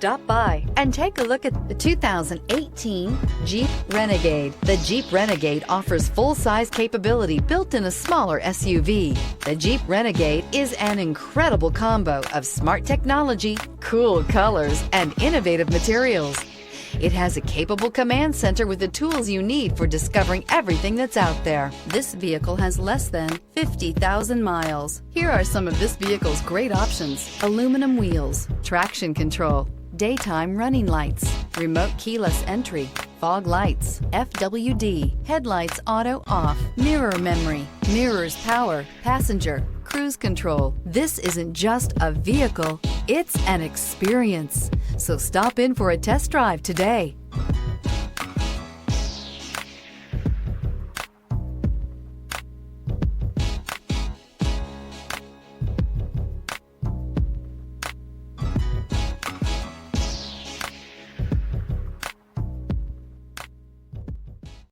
Stop by and take a look at the 2018 Jeep Renegade. The Jeep Renegade offers full-size capability built in a smaller SUV. The Jeep Renegade is an incredible combo of smart technology, cool colors, and innovative materials. It has a capable command center with the tools you need for discovering everything that's out there. This vehicle has less than 50,000 miles. Here are some of this vehicle's great options: aluminum wheels, traction control, daytime running lights, remote keyless entry, fog lights, FWD, headlights auto off, mirror memory, mirrors power, passenger, cruise control. This isn't just a vehicle, it's an experience. So stop in for a test drive today.